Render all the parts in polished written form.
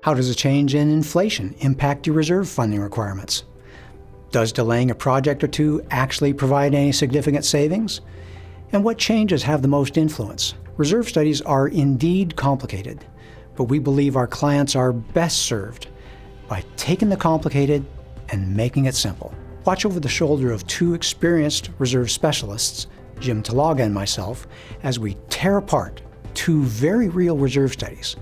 How does a change in inflation impact your reserve funding requirements? Does delaying a project or two actually provide any significant savings? And what changes have the most influence? Reserve studies are indeed complicated, but we believe our clients are best served by taking the complicated and making it simple. Watch over the shoulder of two experienced reserve specialists, Jim Talaga and myself, as we tear apart two very real reserve studies,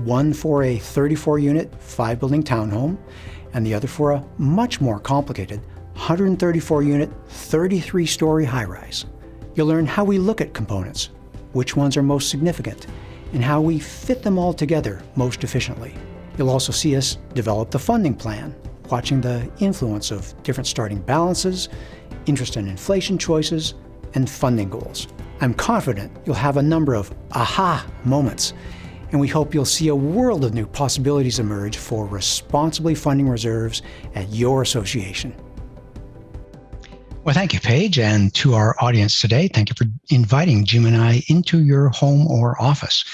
one for a 34-unit, 5-building townhome, and the other for a much more complicated 134-unit, 33-story high-rise. You'll learn how we look at components, which ones are most significant, and how we fit them all together most efficiently. You'll also see us develop the funding plan, watching the influence of different starting balances, interest and inflation choices, and funding goals. I'm confident you'll have a number of aha moments, and we hope you'll see a world of new possibilities emerge for responsibly funding reserves at your association. Well, thank you, Paige, and to our audience today, thank you for inviting Jim and I into your home or office.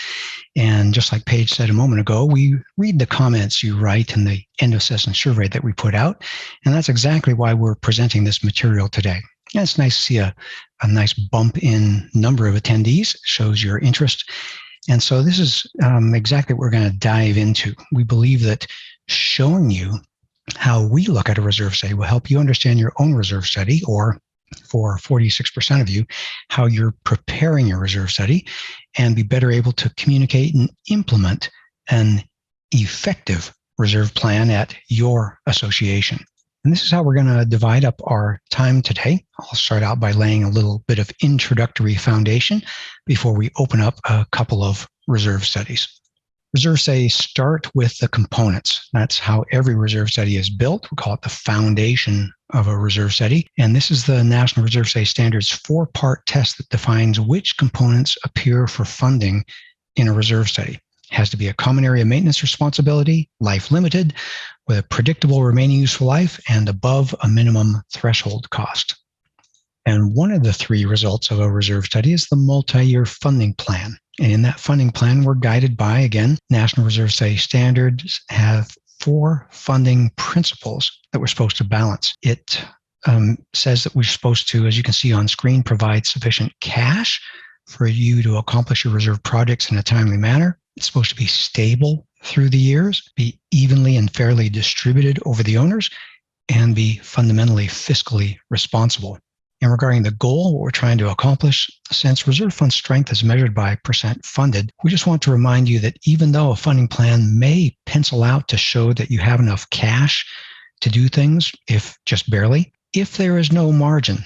And just like Paige said a moment ago, we read the comments you write in the end of session survey that we put out, and that's exactly why we're presenting this material today. And it's nice to see a nice bump in number of attendees. It shows your interest. And so this is exactly what we're going to dive into. We believe that showing you how we look at a reserve study will help you understand your own reserve study, or for 46% of you, how you're preparing your reserve study and be better able to communicate and implement an effective reserve plan at your association. And this is how we're going to divide up our time today. I'll start out by laying a little bit of introductory foundation before we open up a couple of reserve studies. Reserve studies start with the components. That's how every reserve study is built. We call it the foundation of a reserve study. And this is the National Reserve Study Standards 4-part test that defines which components appear for funding in a reserve study. It has to be a common area maintenance responsibility, life limited, with a predictable remaining useful life, and above a minimum threshold cost. And one of the three results of a reserve study is the multi-year funding plan. And in that funding plan, we're guided by, again, National Reserve Study Standards have 4 funding principles that we're supposed to balance. It says that we're supposed to, as you can see on screen, provide sufficient cash for you to accomplish your reserve projects in a timely manner. It's supposed to be stable through the years, be evenly and fairly distributed over the owners, and be fundamentally fiscally responsible. And regarding the goal, what we're trying to accomplish, since reserve fund strength is measured by percent funded, we just want to remind you that even though a funding plan may pencil out to show that you have enough cash to do things, if just barely, if there is no margin,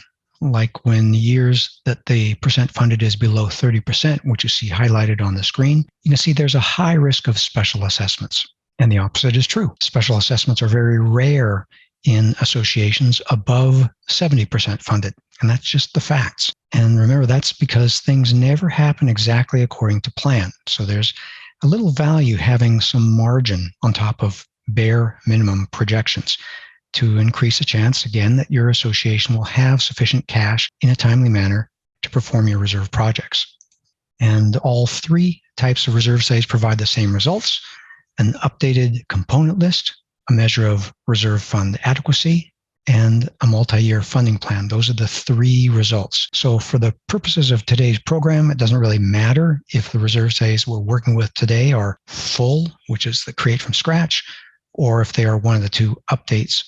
like when years that the percent funded is below 30%, which you see highlighted on the screen, you can see there's a high risk of special assessments. And the opposite is true. Special assessments are very rare in associations above 70% funded. And that's just the facts. And remember, that's because things never happen exactly according to plan. So there's a little value having some margin on top of bare minimum projections to increase the chance, again, that your association will have sufficient cash in a timely manner to perform your reserve projects. And all 3 types of reserve studies provide the same results: an updated component list, a measure of reserve fund adequacy, and a multi-year funding plan. Those are the 3 results. So for the purposes of today's program, it doesn't really matter if the reserve studies we're working with today are full, which is the create from scratch, or if they are one of the 2 updates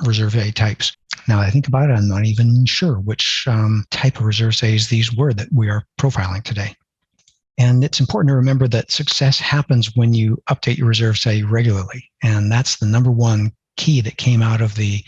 reserve study types. Now I think about it, I'm not even sure which type of reserve studies these were that we are profiling today. And it's important to remember that success happens when you update your reserve study regularly. And that's the number one key that came out of the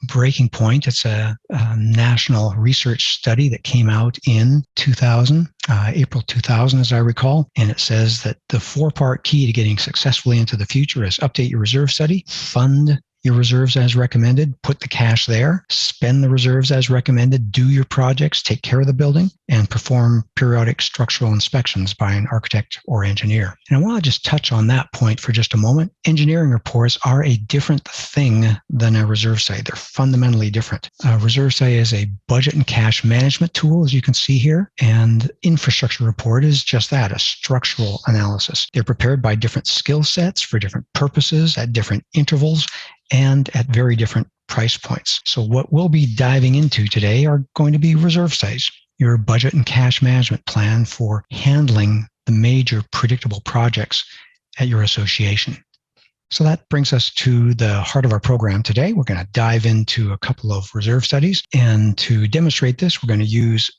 Breaking Point. It's a national research study that came out in 2000, April 2000, as I recall. And it says that the 4-part key to getting successfully into the future is update your reserve study, fund your reserves as recommended, put the cash there, spend the reserves as recommended, do your projects, take care of the building, and perform periodic structural inspections by an architect or engineer. And I want to just touch on that point for just a moment. Engineering reports are a different thing than a reserve study. They're fundamentally different. A reserve study is a budget and cash management tool, as you can see here, and infrastructure report is just that, a structural analysis. They're prepared by different skill sets for different purposes at different intervals and at very different price points. So what we'll be diving into today are going to be reserve studies, your budget and cash management plan for handling the major predictable projects at your association. So that brings us to the heart of our program today. We're going to dive into a couple of reserve studies. And to demonstrate this, we're going to use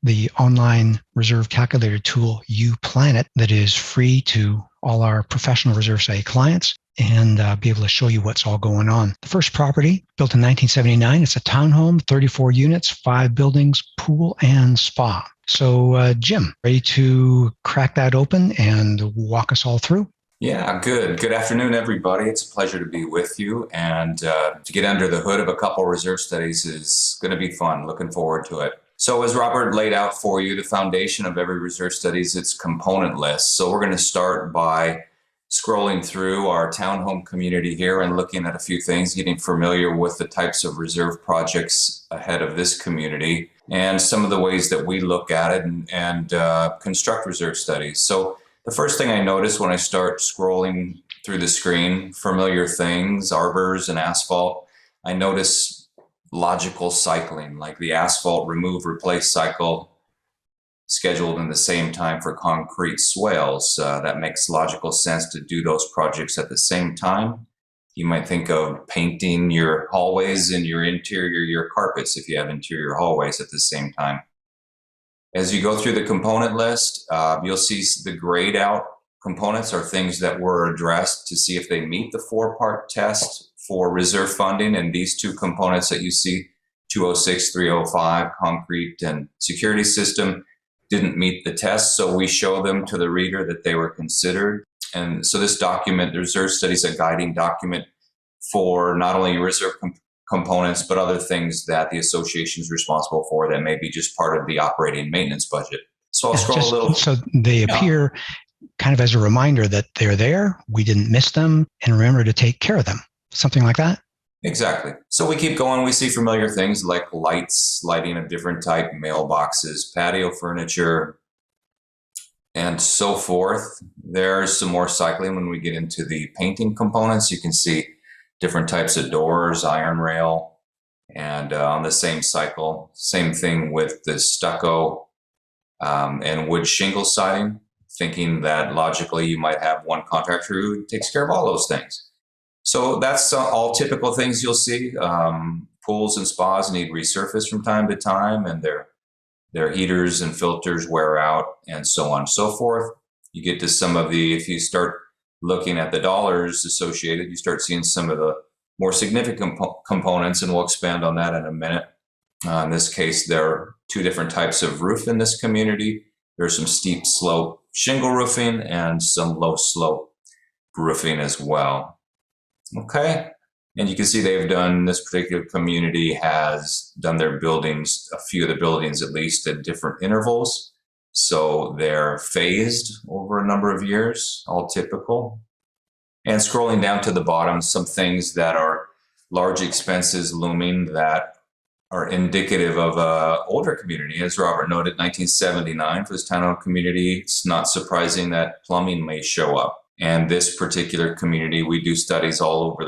the online reserve calculator tool, UPlanet, that is free to all our professional reserve study clients, and be able to show you what's all going on. The first property, built in 1979, it's a townhome, 34 units, 5 buildings, pool, and spa. So, Jim, ready to crack that open and walk us all through? Yeah, good. Good afternoon, everybody. It's a pleasure to be with you. And to get under the hood of a couple reserve studies is going to be fun. Looking forward to it. So as Robert laid out for you, the foundation of every reserve study is its component list. So we're going to start by scrolling through our townhome community here and looking at a few things, getting familiar with the types of reserve projects ahead of this community and some of the ways that we look at it and construct reserve studies. So the first thing I notice when I start scrolling through the screen, familiar things, arbors and asphalt, I notice logical cycling, like the asphalt remove replace cycle scheduled in the same time for concrete swales. That makes logical sense to do those projects at the same time. You might think of painting your hallways and your interior, your carpets, if you have interior hallways at the same time. As you go through the component list, you'll see the grayed out components are things that were addressed to see if they meet the 4-part test for reserve funding. And these 2 components that you see, 206, 305, concrete and security system, didn't meet the test. So we show them to the reader that they were considered. And so this document, the reserve study, is a guiding document for not only reserve components, but other things that the association is responsible for that may be just part of the operating maintenance budget. So I'll scroll a little. So they appear kind of as a reminder that they're there, we didn't miss them, and remember to take care of them. Something like that? Exactly. So we keep going. We see familiar things like lights, lighting of different type, mailboxes, patio furniture, and so forth. There's some more cycling when we get into the painting components. You can see different types of doors, iron rail, and on the same cycle. Same thing with the stucco and wood shingle siding, thinking that logically you might have one contractor who takes care of all those things. So that's all typical things you'll see. Pools and spas need resurfaced from time to time, and their heaters and filters wear out, and so on and so forth. You get to some of the, if you start looking at the dollars associated, you start seeing some of the more significant components, and we'll expand on that in a minute. In this case, there are 2 different types of roof in this community. There's some steep slope shingle roofing and some low slope roofing as well. Okay. And you can see they've done, this particular community has done their buildings, a few of the buildings at least, at different intervals. So they're phased over a number of years, all typical. And scrolling down to the bottom, some things that are large expenses looming that are indicative of an older community. As Robert noted, 1979 for this townhome community, it's not surprising that plumbing may show up. And this particular community, we do studies all over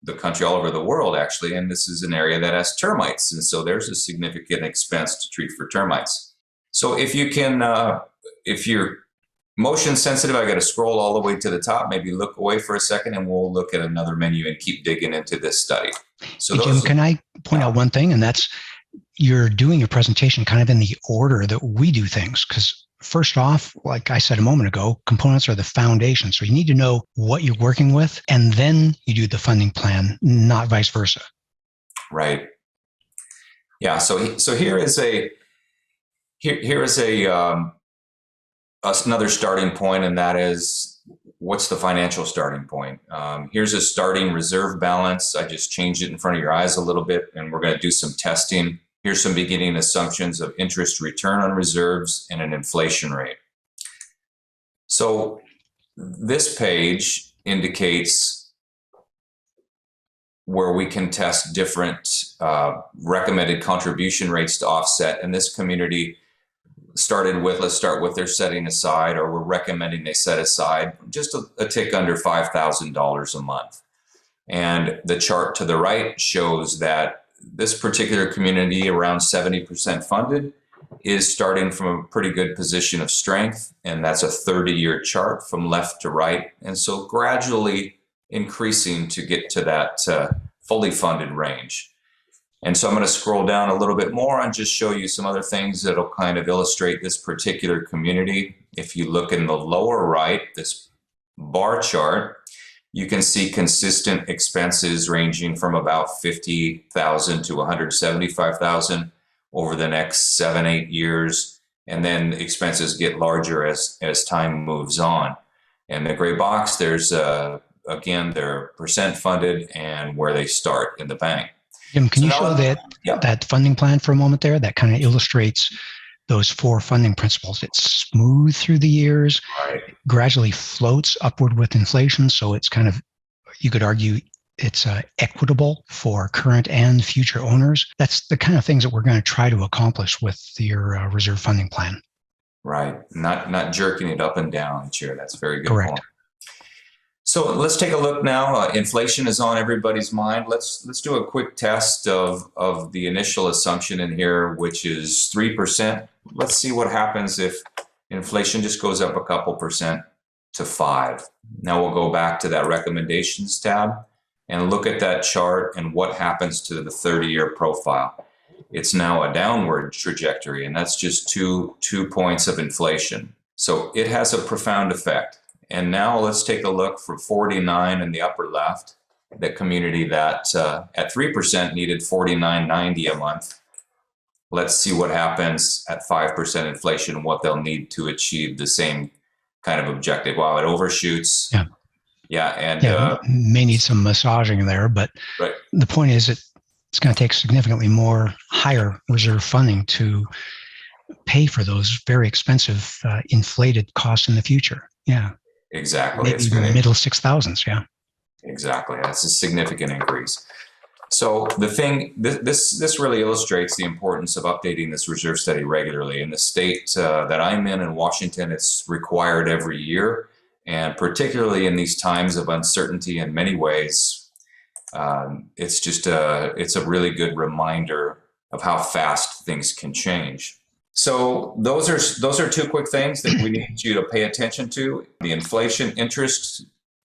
the country, all over the world, actually. And this is an area that has termites. And so there's a significant expense to treat for termites. So if you can, if you're motion sensitive, I got to scroll all the way to the top, maybe look away for a second, and we'll look at another menu and keep digging into this study. So hey, Jim, can I point out one thing? And that's, you're doing your presentation kind of in the order that we do things. Because first off, like I said a moment ago, components are the foundation. So you need to know what you're working with, and then you do the funding plan, not vice versa. Right. Yeah. So here is another starting point, and that is what's the financial starting point? Here's a starting reserve balance. I just changed it in front of your eyes a little bit, and we're going to do some testing. Here's some beginning assumptions of interest return on reserves and an inflation rate. So this page indicates where we can test different recommended contribution rates to offset. And this community started with, let's start with, they're setting aside, or we're recommending they set aside just a tick under $5,000 a month. And the chart to the right shows that this particular community, around 70% funded, is starting from a pretty good position of strength. And that's a 30-year chart from left to right. And so gradually increasing to get to that fully funded range. And so I'm going to scroll down a little bit more and just show you some other things that'll kind of illustrate this particular community. If you look in the lower right, this bar chart, you can see consistent expenses ranging from about $50,000 to $175,000 over the next 7-8 years. And then expenses get larger as time moves on. And the gray box, there's, again, their percent funded and where they start in the bank. Jim, can you show that funding plan for a moment there? That kind of illustrates those 4 funding principles. It's smooth through the years, right, gradually floats upward with inflation. So it's kind of, you could argue, it's equitable for current and future owners. That's the kind of things that we're going to try to accomplish with your reserve funding plan. Right. Not jerking it up and down each year. That's very good. Correct. Point. So let's take a look now. Inflation is on everybody's mind. Let's do a quick test of the initial assumption in here, which is 3%. Let's see what happens if inflation just goes up a couple percent to 5%. Now we'll go back to that recommendations tab and look at that chart and what happens to the 30-year profile. It's now a downward trajectory, and that's just two points of inflation. So it has a profound effect. And now let's take a look for 49 in the upper left, the community that at 3% needed $49.90 a month. Let's see what happens at 5% inflation and what they'll need to achieve the same kind of objective. Wow, it overshoots. Yeah. Yeah, and may need some massaging there, but right. The point is it's going to take significantly more higher reserve funding to pay for those very expensive inflated costs in the future. Yeah. Exactly. Maybe even the middle 6,000s. Yeah. Exactly. That's a significant increase. So the thing, this really illustrates the importance of updating this reserve study regularly. In the state that I'm in Washington, it's required every year. And particularly in these times of uncertainty in many ways, it's just it's a really good reminder of how fast things can change. So those are 2 quick things that we need you to pay attention to. The inflation interest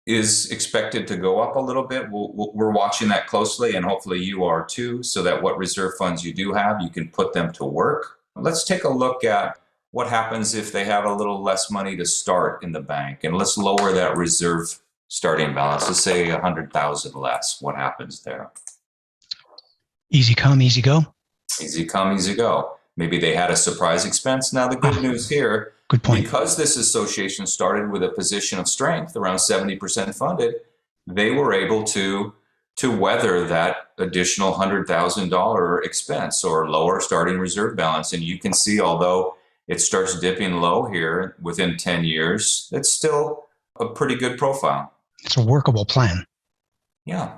is expected to go up a little bit. We're watching that closely, and hopefully you are too, so that what reserve funds you do have, you can put them to work. Let's take a look at what happens if they have a little less money to start in the bank, and let's lower that reserve starting balance. Let's say $100,000 less. What happens there? Easy come, easy go. Easy come, easy go. Maybe they had a surprise expense. Now the good news here, good point. Because this association started with a position of strength, around 70% funded, they were able to weather that additional $100,000 expense or lower starting reserve balance. And you can see, although it starts dipping low here within 10 years, it's still a pretty good profile. It's a workable plan. Yeah.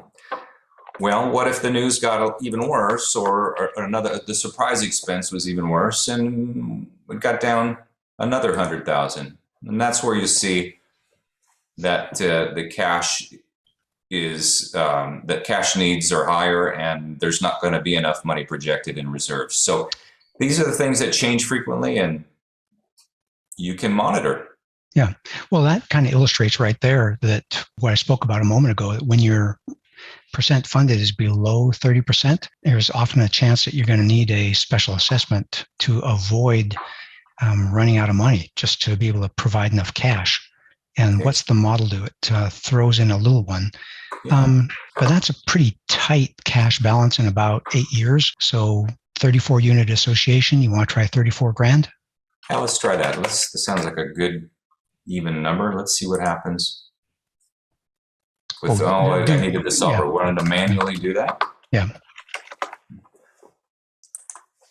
Well, what if the news got even worse, or the surprise expense was even worse, and it got down another $100,000? And that's where you see that the cash needs are higher, and there's not going to be enough money projected in reserves. So these are the things that change frequently, and you can monitor. Yeah. Well, that kind of illustrates right there that what I spoke about a moment ago, when your percent funded is below 30%, there's often a chance that you're going to need a special assessment to avoid running out of money, just to be able to provide enough cash. And Okay. what's the model do? It throws in a little one. But that's a pretty tight cash balance in about 8 years. So 34 unit association, you want to try 34 grand? Yeah, let's try that. This sounds like a good even number. Let's see what happens. I I needed the software. Wanted to manually do that. Yeah.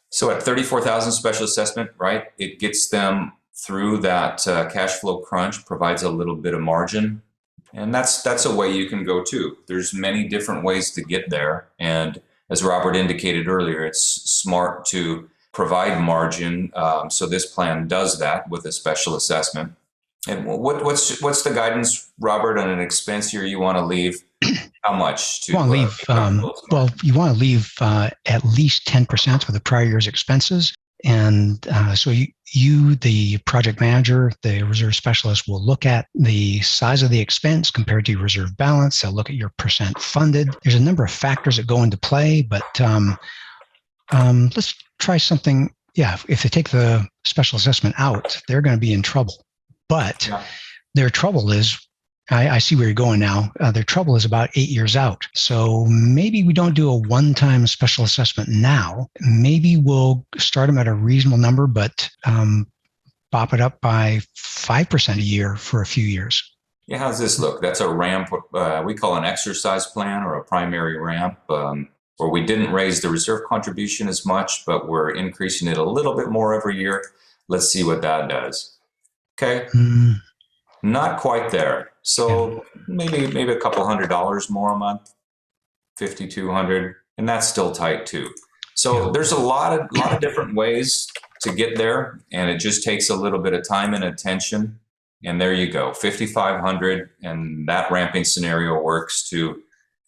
So at 34,000 special assessment, right? It gets them through that cash flow crunch, provides a little bit of margin. And that's a way you can go too. There's many different ways to get there. And as Robert indicated earlier, it's smart to provide margin. So this plan does that with a special assessment. And what's the guidance, Robert, on an expense year you want to leave? How much to you want to leave? You want to leave at least 10% for the prior year's expenses. And so you, the project manager, the reserve specialist, will look at the size of the expense compared to your reserve balance. They'll look at your percent funded. There's a number of factors that go into play, but let's try something. Yeah, if they take the special assessment out, they're going to be in trouble. But their trouble is, I see where you're going now. Their trouble is about 8 years out. So maybe we don't do a one-time special assessment now. Maybe we'll start them at a reasonable number, but bop it up by 5% a year for a few years. Yeah, how's this look? That's a ramp, we call an exercise plan or a primary ramp, where we didn't raise the reserve contribution as much, but we're increasing it a little bit more every year. Let's see what that does. Okay. Not quite there. So maybe a couple $100 more a month, $5,200, and that's still tight too. So there's a lot of different ways to get there, and it just takes a little bit of time and attention. And there you go, $5,500, and that ramping scenario works to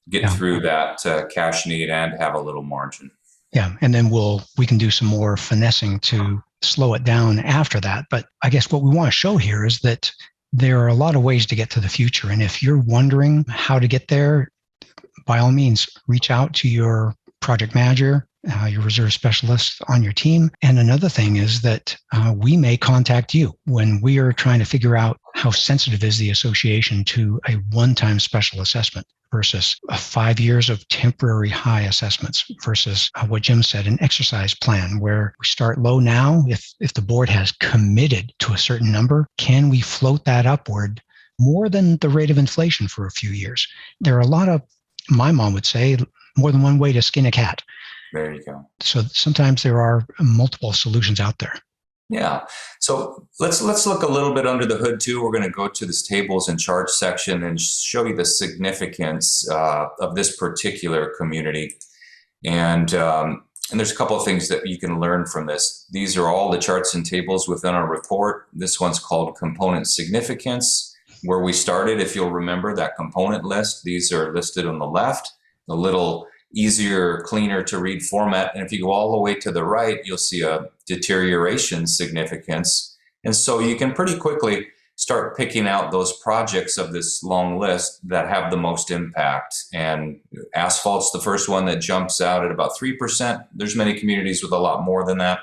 get through that cash need and have a little margin. Yeah, and then we can do some more finessing to slow it down after that. But I guess what we want to show here is that there are a lot of ways to get to the future. And if you're wondering how to get there, by all means, reach out to your project manager, your reserve specialist on your team. And another thing is that we may contact you when we are trying to figure out how sensitive is the association to a one-time special assessment versus 5 years of temporary high assessments versus what Jim said, an exercise plan where we start low now. If the board has committed to a certain number, can we float that upward more than the rate of inflation for a few years? There are a lot of, my mom would say, more than one way to skin a cat. There you go. So sometimes there are multiple solutions out there. Yeah. So let's look a little bit under the hood too. We're going to go to this tables and charts section and show you the significance of this particular community. And there's a couple of things that you can learn from this. These are all the charts and tables within our report. This one's called component significance, where we started. If you'll remember that component list, these are listed on the left, a little easier, cleaner to read format. And if you go all the way to the right, you'll see a deterioration significance. And so you can pretty quickly start picking out those projects of this long list that have the most impact. And asphalt's the first one that jumps out at about 3%. There's many communities with a lot more than that.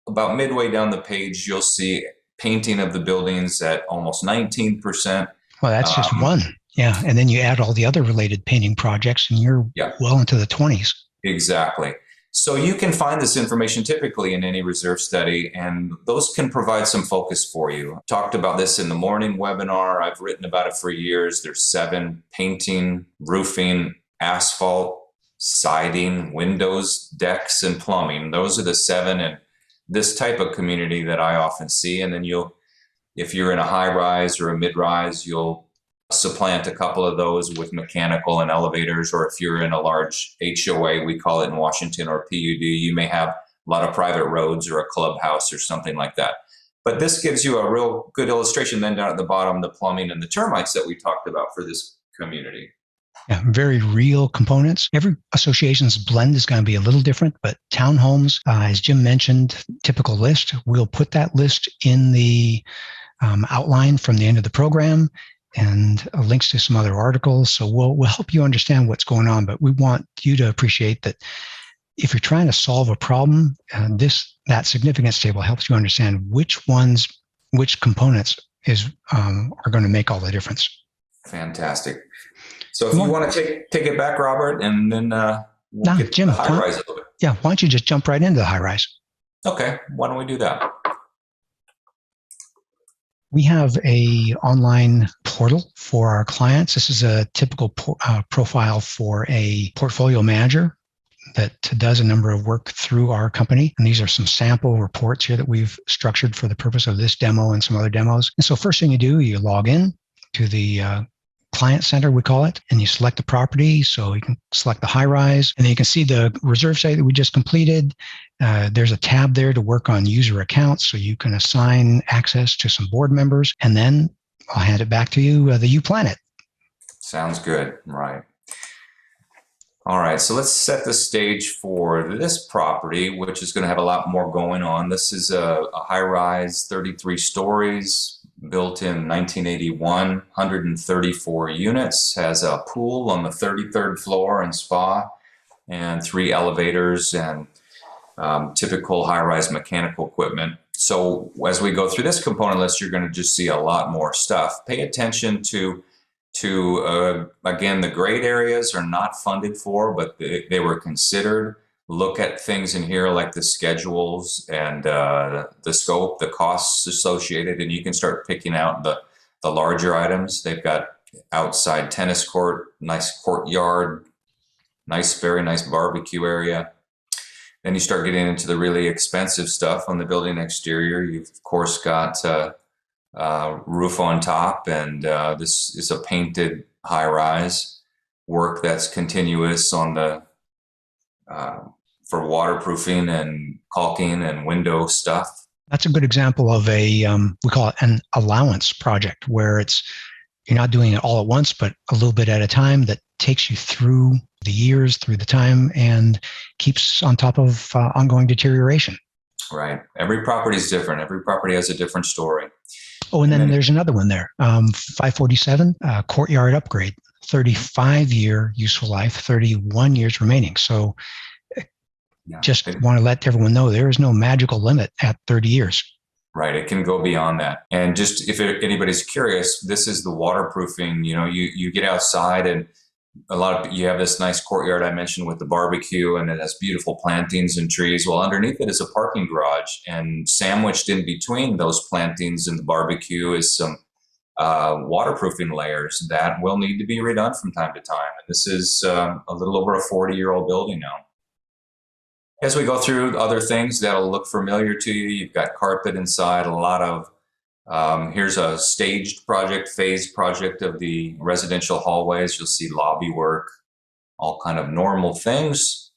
About midway down the page, you'll see painting of the buildings at almost 19%. Well, that's just one. Yeah. And then you add all the other related painting projects and you're well into the 20s. Exactly. So you can find this information typically in any reserve study, and those can provide some focus for you. Talked about this in the morning webinar. I've written about it for years. There's 7: painting, roofing, asphalt, siding, windows, decks, and plumbing. Those are the 7 in this type of community that I often see. And then if you're in a high rise or a mid rise, you'll supplant a couple of those with mechanical and elevators, or if you're in a large HOA, we call it in Washington, or PUD, you may have a lot of private roads or a clubhouse or something like that. But this gives you a real good illustration. Then down at the bottom, the plumbing and the termites that we talked about for this community. Yeah, very real components. Every association's blend is going to be a little different, but townhomes, as Jim mentioned, typical list. We'll put that list in the outline from the end of the program, and links to some other articles. So we'll help you understand what's going on, but we want you to appreciate that if you're trying to solve a problem, that significance table helps you understand which components are going to make all the difference. Fantastic. So if you want to take it back, Robert, and then we'll get Jim, to the high rise a little bit. Yeah, why don't you just jump right into the high rise? Okay, why don't we do that? We have a online portal for our clients. This is a typical profile for a portfolio manager that does a number of work through our company. And these are some sample reports here that we've structured for the purpose of this demo and some other demos. And so first thing you do, you log in to the client center, we call it, and you select the property. So you can select the high rise, and then you can see the reserve study that we just completed. There's a tab there to work on user accounts, so you can assign access to some board members, and then I'll hand it back to you, you plan it. Sounds good. Right. All right, so let's set the stage for this property, which is going to have a lot more going on. This is a high-rise, 33 stories, built in 1981, 134 units, has a pool on the 33rd floor and spa, and 3 elevators and typical high-rise mechanical equipment. So as we go through this component list, you're going to just see a lot more stuff. Pay attention to again, the grade areas are not funded for, but they were considered. Look at things in here like the schedules and the scope, the costs associated, and you can start picking out the larger items. They've got outside tennis court, nice courtyard, very nice barbecue area. Then you start getting into the really expensive stuff on the building exterior. You've of course got roof on top, and this is a painted high-rise work that's continuous on the for waterproofing and caulking and window stuff. That's a good example of a we call it an allowance project, where you're not doing it all at once, but a little bit at a time, that takes you through the years, through the time, and keeps on top of ongoing deterioration. Right. Every property is different. Every property has a different story. Oh, and then there's another one there, 547, courtyard upgrade, 35-year useful life, 31 years remaining. So just want to let everyone know there is no magical limit at 30 years. Right. It can go beyond that. And just if anybody's curious, this is the waterproofing. You know, you get outside, and you have this nice courtyard I mentioned with the barbecue, and it has beautiful plantings and trees. Well, underneath it is a parking garage, and sandwiched in between those plantings and the barbecue is some waterproofing layers that will need to be redone from time to time. And this is a little over a 40-year-old building now. As we go through other things that'll look familiar to you, you've got carpet inside, a lot of here's a staged project, phased project of the residential hallways. You'll see lobby work, all kind of normal things.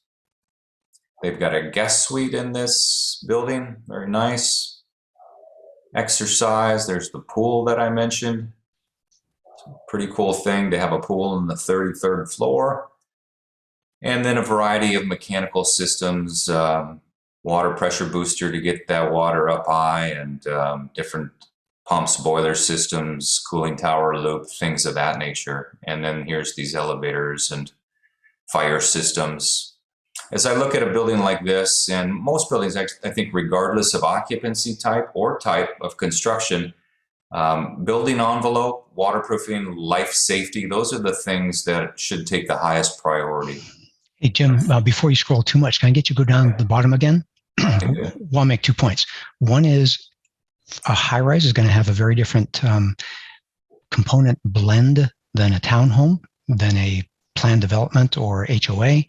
They've got a guest suite in this building, very nice. Exercise, there's the pool that I mentioned. It's a pretty cool thing to have a pool on the 33rd floor. And then a variety of mechanical systems, water pressure booster to get that water up high, and different pumps, boiler systems, cooling tower loop, things of that nature. And then here's these elevators and fire systems. As I look at a building like this, and most buildings, I think regardless of occupancy type or type of construction, building envelope, waterproofing, life safety, those are the things that should take the highest priority. Hey, Jim, before you scroll too much, can I get you to go down to the bottom again? Well, I'll make 2 points. One is a high-rise is going to have a very different component blend than a townhome, than a planned development or HOA.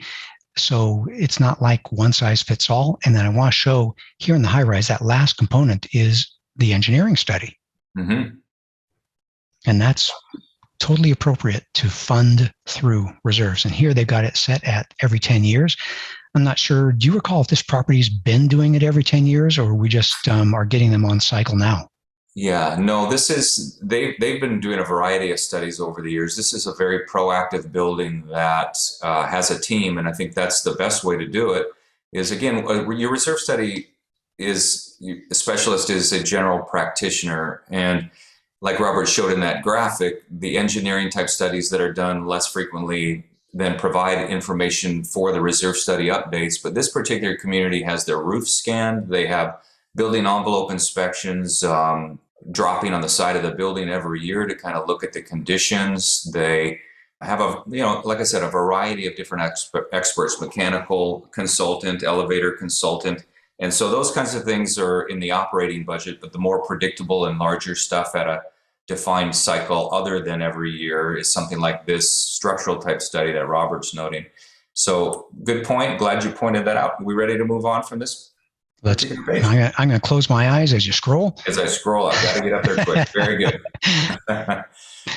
So it's not like one size fits all. And then I want to show here in the high-rise, that last component is the engineering study. Mm-hmm. And that's totally appropriate to fund through reserves. And here they've got it set at every 10 years. I'm not sure, do you recall if this property's been doing it every 10 years, or we just are getting them on cycle now? Yeah, no, they've been doing a variety of studies over the years. This is a very proactive building that has a team, and I think that's the best way to do it. Is again, your reserve study a specialist is a general practitioner, and like Robert showed in that graphic, the engineering type studies that are done less frequently then provide information for the reserve study updates. But this particular community has their roof scanned. They have building envelope inspections dropping on the side of the building every year to kind of look at the conditions. They have like I said, a variety of different experts, mechanical consultant, elevator consultant. And so those kinds of things are in the operating budget, but the more predictable and larger stuff at a defined cycle other than every year is something like this structural type study that Robert's noting. So good point. Glad you pointed that out. Are we ready to move on from this? I'm going to close my eyes as you scroll. As I scroll, I've got to get up there quick. Very good.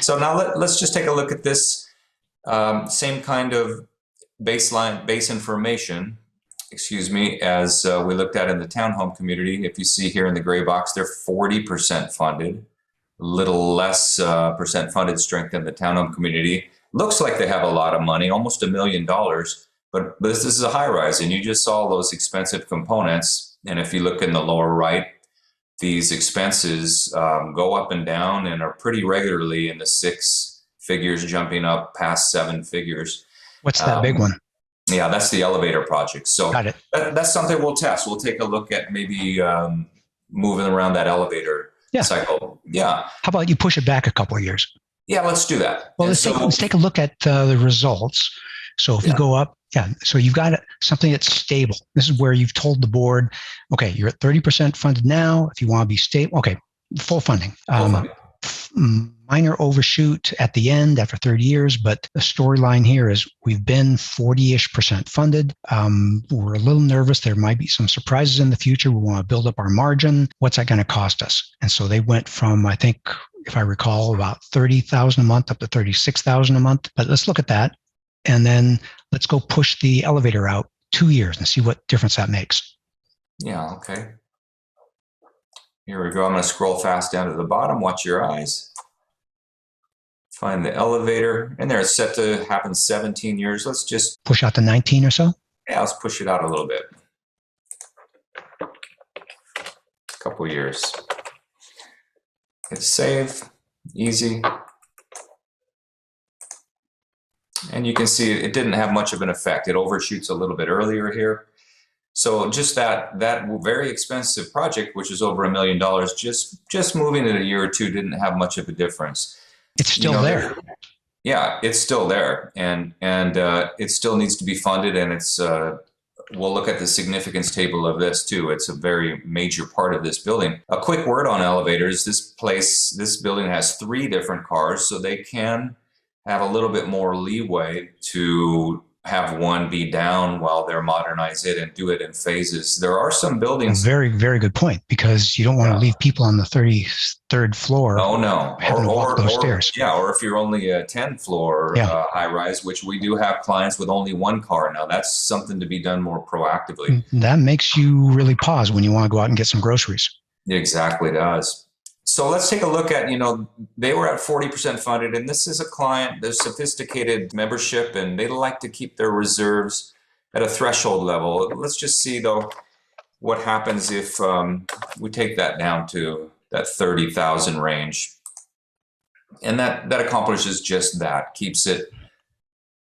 So now let's just take a look at this same kind of base information, as we looked at in the townhome community. If you see here in the gray box, they're 40% funded, a little less percent funded strength in the townhome community. Looks like they have a lot of money, almost $1 million, but this is a high rise, and you just saw those expensive components. And if you look in the lower right, these expenses go up and down and are pretty regularly in the 6 figures, jumping up past 7 figures. What's that big one? Yeah, that's the elevator project. So Got it. That's something we'll test. We'll take a look at maybe moving around that elevator cycle. Yeah. How about you push it back a couple of years? Yeah, let's do that. Well, let's take a look at the results. So if you go up, so you've got something that's stable. This is where you've told the board, okay, you're at 30% funded now. If you want to be stable, okay, full funding. Minor overshoot at the end after 30 years, but the storyline here is we've been 40-ish% funded. We're a little nervous. There might be some surprises in the future. We want to build up our margin. What's that going to cost us? And so they went from, I think, if I recall, about $30,000 a month up to $36,000 a month. But let's look at that. And then let's go push the elevator out 2 years and see what difference that makes. Yeah, okay. Here we go. I'm going to scroll fast down to the bottom. Watch your eyes. Find the elevator. And there, it's set to happen 17 years. Let's just push out to 19 or so. Yeah, let's push it out a little bit. A couple years. Hit save. Easy. And you can see it didn't have much of an effect. It overshoots a little bit earlier here. So just that very expensive project, which is over $1 million, just moving it a year or two didn't have much of a difference. It's still there. Yeah, it's still there, and it still needs to be funded. And it's we'll look at the significance table of this too. It's a very major part of this building. A quick word on elevators. This building has 3 different cars, so they can have a little bit more leeway to have one be down while they're modernize it and do it in phases. There are some buildings. Very, very good point, because you don't want to leave people on the 33rd floor. Oh, no. Having to walk those stairs. Yeah, or if you're only a 10th floor high rise, which we do have clients with only 1 car. Now, that's something to be done more proactively. That makes you really pause when you want to go out and get some groceries. It exactly does. So let's take a look at, they were at 40% funded, and this is a client, they're sophisticated membership, and they like to keep their reserves at a threshold level. Let's just see, though, what happens if we take that down to that 30,000 range. And that accomplishes just that, keeps it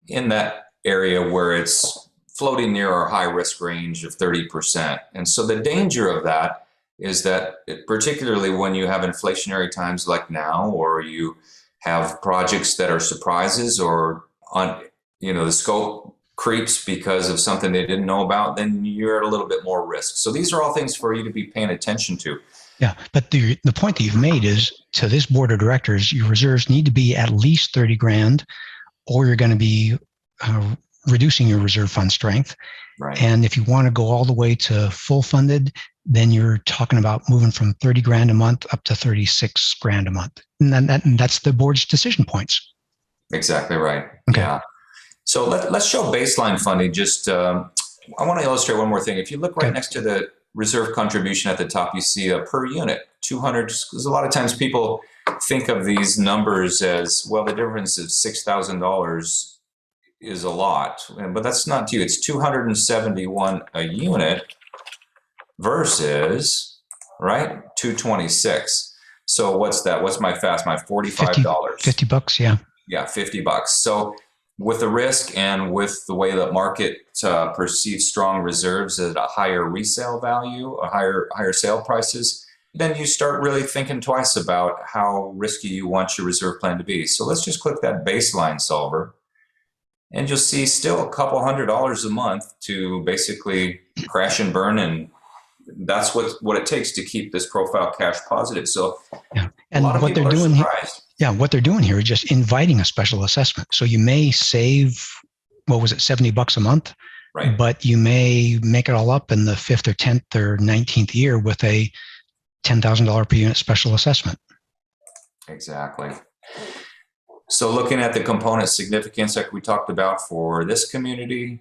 in that area where it's floating near our high risk range of 30%. And so the danger of that is that particularly when you have inflationary times like now, or you have projects that are surprises, or the scope creeps because of something they didn't know about, then you're at a little bit more risk. So these are all things for you to be paying attention to. Yeah, but the point that you've made is, to this board of directors, your reserves need to be at least 30 grand, or you're going to be reducing your reserve fund strength. Right. And if you want to go all the way to full funded, then you're talking about moving from 30 grand a month up to 36 grand a month. And that's the board's decision points. Exactly right. Okay. Yeah. So let's show baseline funding. Just, I want to illustrate one more thing. If you look right next to the reserve contribution at the top, you see a per unit, 200, because a lot of times people think of these numbers as, well, the difference is $6,000 is a lot, but that's not to you. It's 271 a unit versus, right, 226. So what's that? What's my $45? $50, yeah. Yeah, $50. So with the risk and with the way that market perceives strong reserves at a higher resale value, a higher sale prices, then you start really thinking twice about how risky you want your reserve plan to be. So let's just click that baseline solver, and you'll see still a couple $100 a month to basically crash and burn and that's what it takes to keep this profile cash positive. So Yeah. a And lot of what people they're are doing surprised. what they're doing here is just inviting a special assessment. So you may save, what was it, $70 a month? Right. But you may make it all up in the 5th or 10th or 19th year with a $10,000 per unit special assessment. Exactly. So looking at the component significance like we talked about for this community,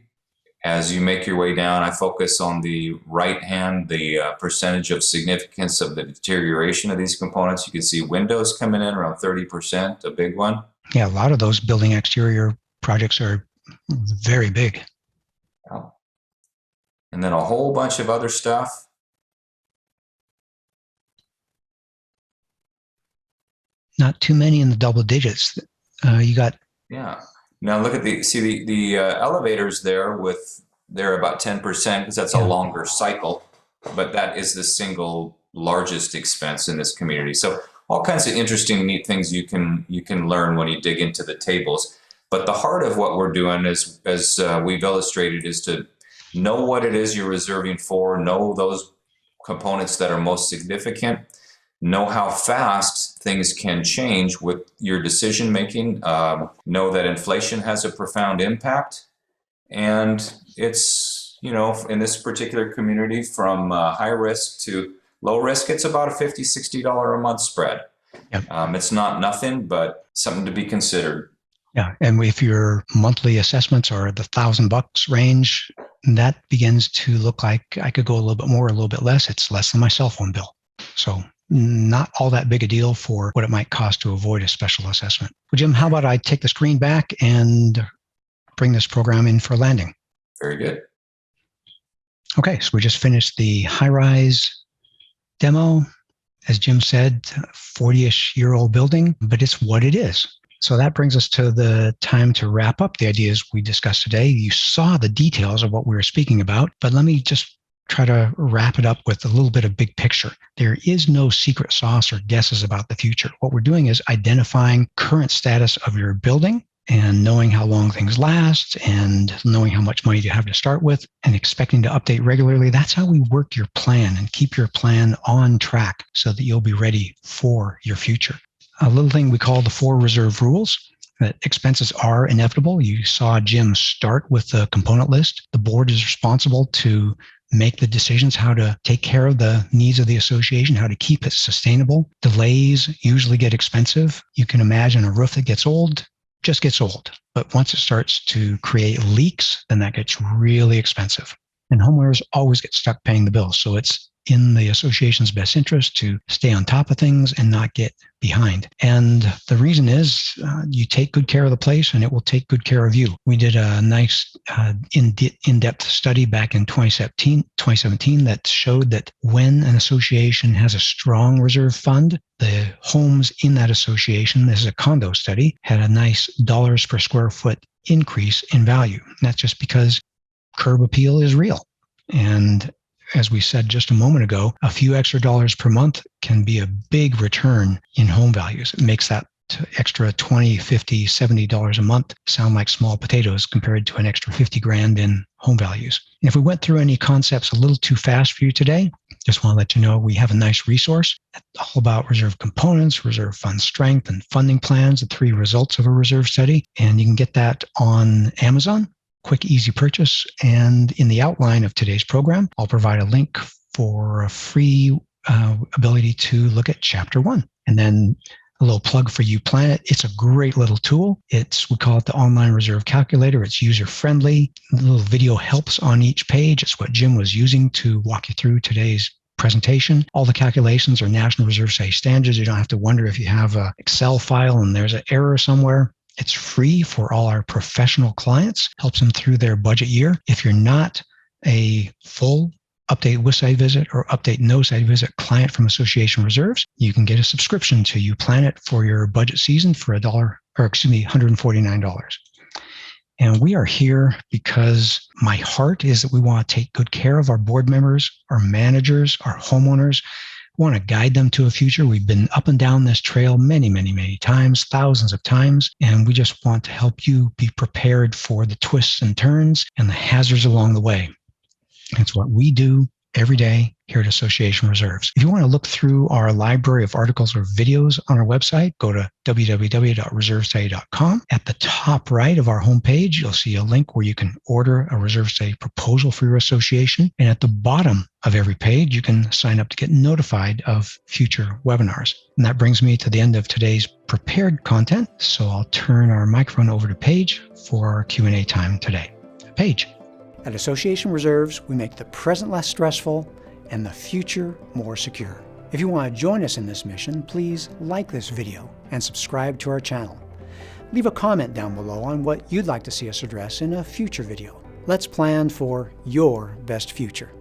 as you make your way down, I focus on the right hand, the percentage of significance of the deterioration of these components. You can see windows coming in around 30%, a big one. Yeah, a lot of those building exterior projects are very big. Yeah. And then a whole bunch of other stuff. Not too many in the double digits. You got. Yeah. Now look at the elevators there they're about 10% because that's a longer cycle, but that is the single largest expense in this community. So all kinds of interesting, neat things you can learn when you dig into the tables. But the heart of what we're doing is, as we've illustrated, is to know what it is you're reserving for, know those components that are most significant, know how fast things can change with your decision making, know that inflation has a profound impact. And it's, in this particular community, from high risk to low risk, it's about a $50, $60 a month spread. Yep. It's not nothing, but something to be considered. Yeah. And if your monthly assessments are the $1,000 range, that begins to look like I could go a little bit more, a little bit less. It's less than my cell phone bill. So not all that big a deal for what it might cost to avoid a special assessment. Well, Jim, how about I take the screen back and bring this program in for landing? Very good. Okay, so we just finished the high-rise demo. As Jim said, 40-ish year old building, but it's what it is. So that brings us to the time to wrap up the ideas we discussed today. You saw the details of what we were speaking about, but let me just try to wrap it up with a little bit of big picture. There is no secret sauce or guesses about the future. What we're doing is identifying current status of your building and knowing how long things last and knowing how much money you have to start with and expecting to update regularly. That's how we work your plan and keep your plan on track so that you'll be ready for your future. A little thing we call the 4 reserve rules. That expenses are inevitable. You saw Jim start with the component list. The board is responsible to make the decisions how to take care of the needs of the association, how to keep it sustainable. Delays usually get expensive. You can imagine a roof that gets old just gets old. But once it starts to create leaks, then that gets really expensive. And homeowners always get stuck paying the bills. So it's in the association's best interest to stay on top of things and not get behind. And the reason is you take good care of the place and it will take good care of you. We did a nice in-depth study back in 2017 that showed that when an association has a strong reserve fund, the homes in that association, this is a condo study, had a nice dollars per square foot increase in value. And that's just because curb appeal is real. And as we said just a moment ago, a few extra dollars per month can be a big return in home values. It makes that extra $20, $50, $70 a month sound like small potatoes compared to an extra $50,000 in home values. And if we went through any concepts a little too fast for you today, just want to let you know we have a nice resource all about reserve components, reserve fund strength, and funding plans, the 3 results of a reserve study. And you can get that on Amazon. Quick, easy purchase. And in the outline of today's program, I'll provide a link for a free ability to look at Chapter 1. And then a little plug for UPlanet. It's a great little tool. We call it the Online Reserve Calculator. It's user-friendly. The little video helps on each page. It's what Jim was using to walk you through today's presentation. All the calculations are National Reserve Study standards. You don't have to wonder if you have an Excel file and there's an error somewhere. It's free for all our professional clients, helps them through their budget year. If you're not a full update with site visit or update no site visit client from Association Reserves, you can get a subscription to UPlanet for your budget season for $149. And we are here because my heart is that we want to take good care of our board members, our managers, our homeowners. We want to guide them to a future. We've been up and down this trail many, many, many times, thousands of times, and we just want to help you be prepared for the twists and turns and the hazards along the way. It's what we do every day here at Association Reserves. If you want to look through our library of articles or videos on our website, go to www.reservestudy.com. At the top right of our homepage, you'll see a link where you can order a Reserve Study proposal for your association. And at the bottom of every page, you can sign up to get notified of future webinars. And that brings me to the end of today's prepared content. So I'll turn our microphone over to Paige for our Q&A time today. Paige. At Association Reserves, we make the present less stressful and the future more secure. If you want to join us in this mission, please like this video and subscribe to our channel. Leave a comment down below on what you'd like to see us address in a future video. Let's plan for your best future.